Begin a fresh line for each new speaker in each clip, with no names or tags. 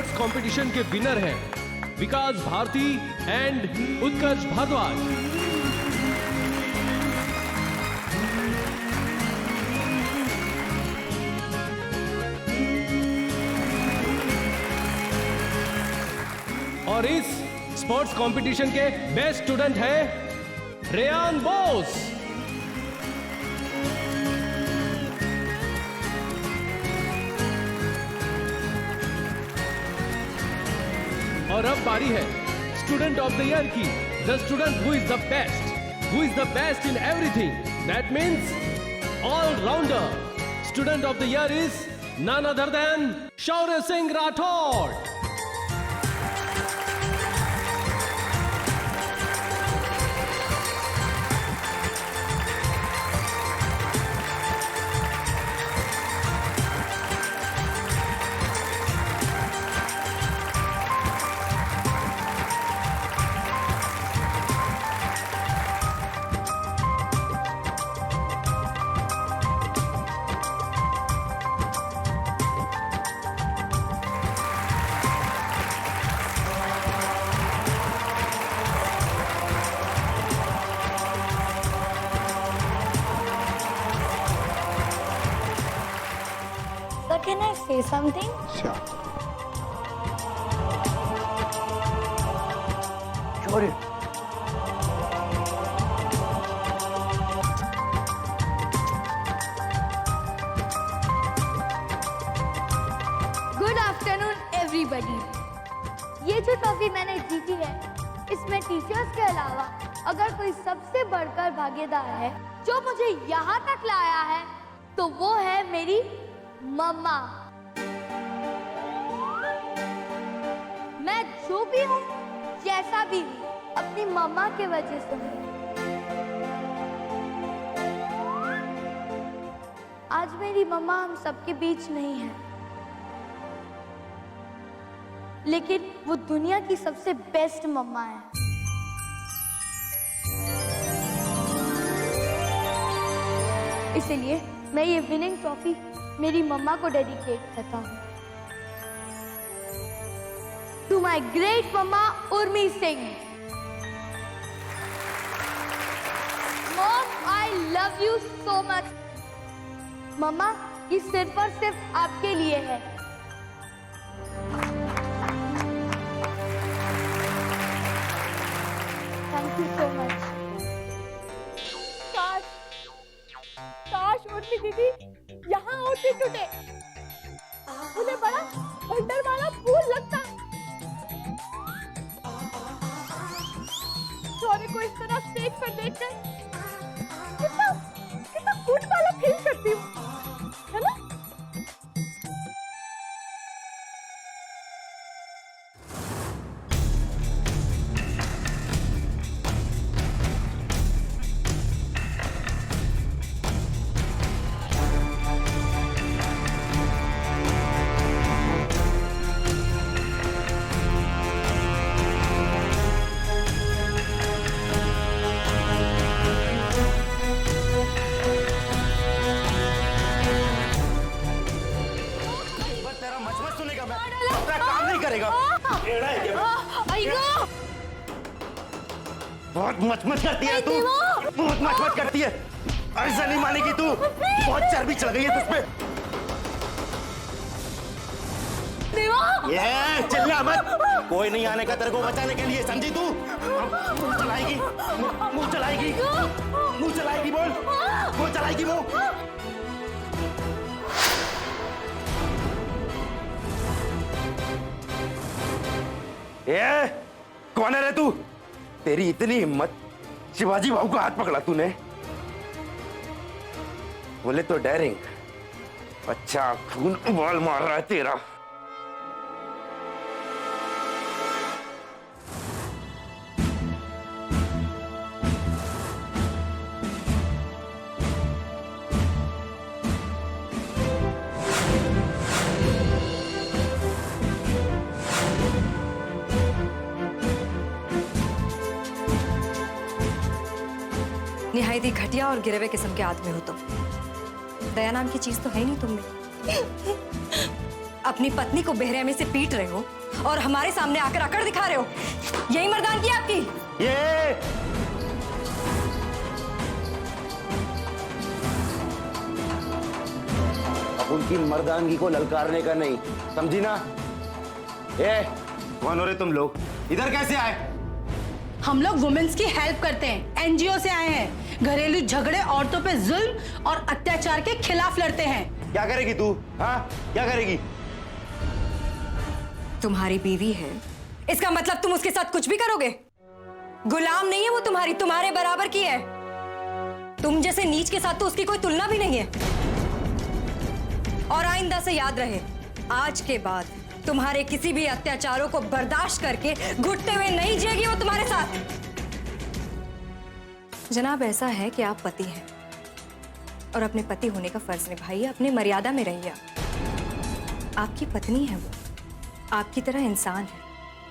Sports competition के winner हैं Vikas Bharti and Utkarsh Bhardwaj. और इस स्पोर्ट्स कंपटीशन के बेस्ट स्टूडेंट हैं रेयान बोस। और अब बारी है स्टूडेंट ऑफ द ईयर की। The student who is the best in everything, that means all rounder. Student of the year is none other than Shaurya Singh Rathore.
Can I say something?
Sure. Sure.
Good afternoon, everybody. ये जो trophy मैंने जीती है, इसमें teachers के अलावा अगर कोई सबसे बढ़कर भागीदार है जो मुझे यहाँ तक लाया है, तो वो है मेरी मम्मा। मैं जो भी हूँ, जैसा भी हूँ, अपनी मम्मा के वजह से हूँ। आज मेरी मम्मा हम सबके बीच नहीं है, लेकिन वो दुनिया की सबसे बेस्ट मम्मा है। इसलिए मैं ये विनिंग ट्रॉफी मेरी मम्मा को डेडिकेट करता हूँ। To my great mamma Urmi Singh. Mom, I love you so much. Mamma, ये सिर्फ और सिर्फ आपके लिए है। Thank you so much.
काश उर्मी दीदी यहाँ होती टूटे, उन्हें बड़ा वंडर वाला फूल लगता। शौर्य को इस तरह स्टेज पर देखकर कितना कितना गुड वाला फील करती हूँ, है ना?
बहुत मचमच करती है तू, बहुत मचमच करती है। ऐसा नहीं मानेगी तू, बहुत चर्बी चढ़ गई है तुझ पे। ये चिल्ला मत, कोई नहीं आने का तेरे को बचाने के लिए, समझी तू? मुंह चलाएगी, मुंह चलाएगी, मुंह चलाएगी, बोल, मुंह चलाएगी मुंह। ये कौन है रे तू? तेरी इतनी हिम्मत, शिवाजी बाबू का हाथ पकड़ा तूने? बोले तो डेयरिंग। अच्छा खून उबाल मार रहा है तेरा।
निहायत ही घटिया और गिरे हुए किस्म के आदमी हो तुम। दया नाम की चीज तो है नहीं तुम में। अपनी पत्नी को बेरहमी से पीट रहे हो और हमारे सामने आकर अकड़ दिखा रहे हो। यही मर्दानगी है आपकी?
ये अब उनकी मर्दानगी को ललकारने का नहीं, समझी ना? कौन हो रहे तुम लोग? इधर कैसे आए?
हम लोग वुमेन्स की हेल्प करते हैं, एनजीओ से आए हैं। घरेलू झगड़े, औरतों पे जुल्म और अत्याचार के खिलाफ लड़ते हैं।
क्या करेगी तू? हाँ, क्या करेगी?
तुम्हारी बीवी है, इसका मतलब तुम उसके साथ कुछ भी करोगे? गुलाम नहीं है वो तुम्हारी, तुम्हारे बराबर की है। तुम जैसे नीच के साथ तो उसकी कोई तुलना भी नहीं है। और आइंदा से याद रहे, आज के बाद तुम्हारे किसी भी अत्याचारों को बर्दाश्त करके घुटते हुए नहीं जिएगी वो तुम्हारे साथ। जनाब, ऐसा है कि आप पति हैं और अपने पति होने का फर्ज निभाइए, अपनी मर्यादा में रहिए। आपकी पत्नी है वो, आपकी तरह इंसान है,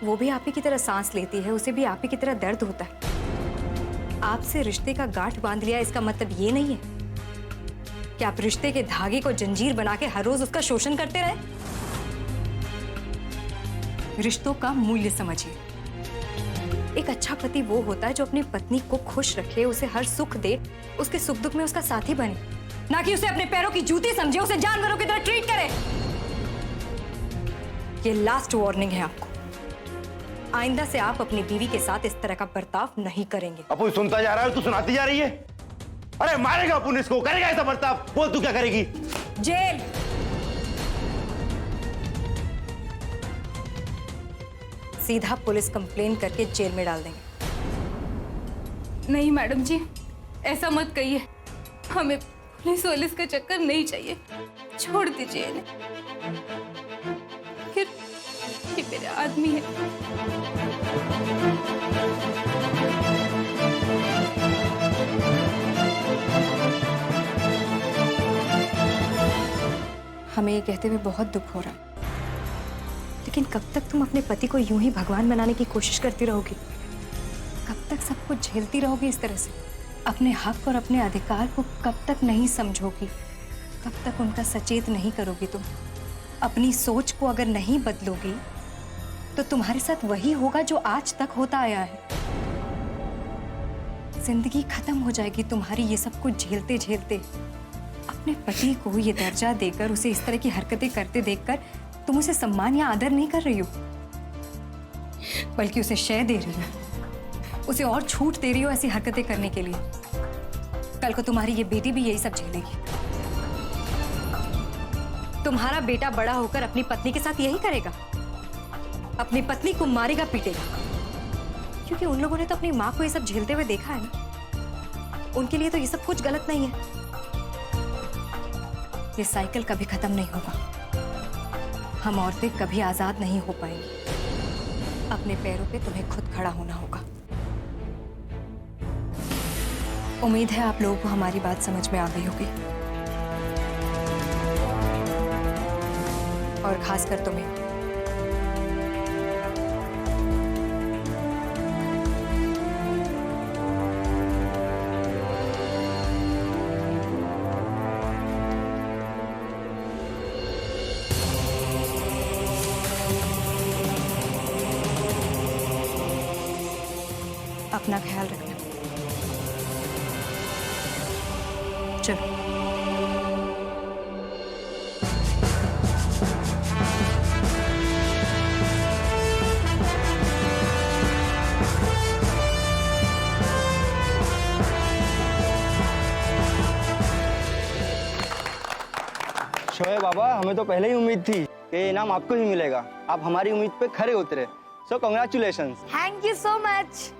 वो भी आप ही की तरह सांस लेती है, उसे भी आप ही की तरह दर्द होता है। आपसे रिश्ते का गांठ बांध लिया, इसका मतलब ये नहीं है कि आप रिश्ते के धागे को जंजीर बना के हर रोज उसका शोषण करते रहे। रिश्तों का मूल्य समझिए। एक अच्छा पति वो होता है जो अपनी पत्नी को खुश रखे, उसे हर सुख दे, उसके सुख दुख में उसका साथी बने, ना कि उसे अपने पैरों की जूती समझे, उसे जानवरों की तरह ट्रीट करे। ये लास्ट वार्निंग है आपको। आइंदा से आप अपनी बीवी के साथ इस तरह का बर्ताव नहीं करेंगे।
अपुन सुनता जा रहा है, तू सुनाती जा रही है। अरे मारेगा अपुन इसको, करेगा ऐसा बर्ताव? बोल तू क्या करेगी?
जेल। सीधा पुलिस कंप्लेन करके जेल में डाल देंगे।
नहीं मैडम जी, ऐसा मत कहिए, हमें पुलिस वोलिस का चक्कर नहीं चाहिए, छोड़ दीजिए इन्हें। फिर ये मेरे आदमी है।
हमें ये कहते हुए बहुत दुख हो रहा है, लेकिन कब तक तुम अपने पति को यूं ही भगवान बनाने की कोशिश करती रहोगी? कब तक सब कुछ झेलती रहोगी इस तरह से? अपने हक और अपने अधिकार को कब तक नहीं समझोगी? कब तक उनका सचेत नहीं करोगी तुम? अपनी सोच को अगर नहीं बदलोगी तो तुम्हारे साथ वही होगा जो आज तक होता आया है। जिंदगी खत्म हो जाएगी तुम्हारी ये सब कुछ झेलते झेलते। अपने पति को ये दर्जा देकर, उसे इस तरह की हरकतें करते देखकर तुम उसे सम्मान या आदर नहीं कर रही हो, बल्कि उसे शय दे रही हो, उसे और छूट दे रही हो ऐसी हरकतें करने के लिए। कल को तुम्हारी ये बेटी भी यही सब झेलेगी। तुम्हारा बेटा बड़ा होकर अपनी पत्नी के साथ यही करेगा, अपनी पत्नी को मारेगा, पीटेगा, क्योंकि उन लोगों ने तो अपनी माँ को ये सब झेलते हुए देखा है ना। उनके लिए तो ये सब कुछ गलत नहीं है। ये साइकिल कभी खत्म नहीं होगा। हम औरतें कभी आजाद नहीं हो पाएंगी। अपने पैरों पे तुम्हें खुद खड़ा होना होगा। उम्मीद है आप लोगों को हमारी बात समझ में आ गई होगी, और खासकर तुम्हें। अपना ख्याल रखना। चलो।
शोएब बाबा, हमें तो पहले ही उम्मीद थी कि ये इनाम आपको ही मिलेगा। आप हमारी उम्मीद पे खरे उतरे। सो congratulations.
Thank you so much.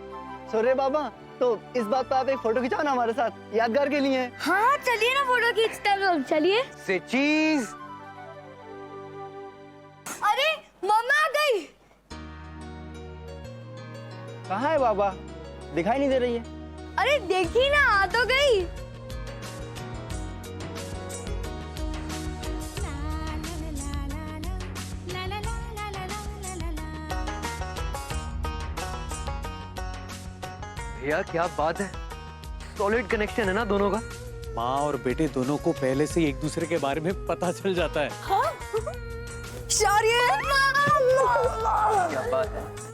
सोरे बाबा, तो इस बात पे आप एक फोटो खिंचाओ ना हमारे साथ, यादगार के लिए।
हाँ चलिए ना, फोटो खींचते हैं लोग, चलिए।
से चीज।
अरे मम्मा आ गई।
कहाँ है बाबा? दिखाई नहीं दे रही है।
अरे देखी ना, आ तो गई।
भैया क्या बात है, सॉलिड कनेक्शन है ना दोनों का।
माँ और बेटे दोनों को पहले से ही एक दूसरे के बारे में पता चल जाता है।
हाँ?
शौर्य
क्या बात है।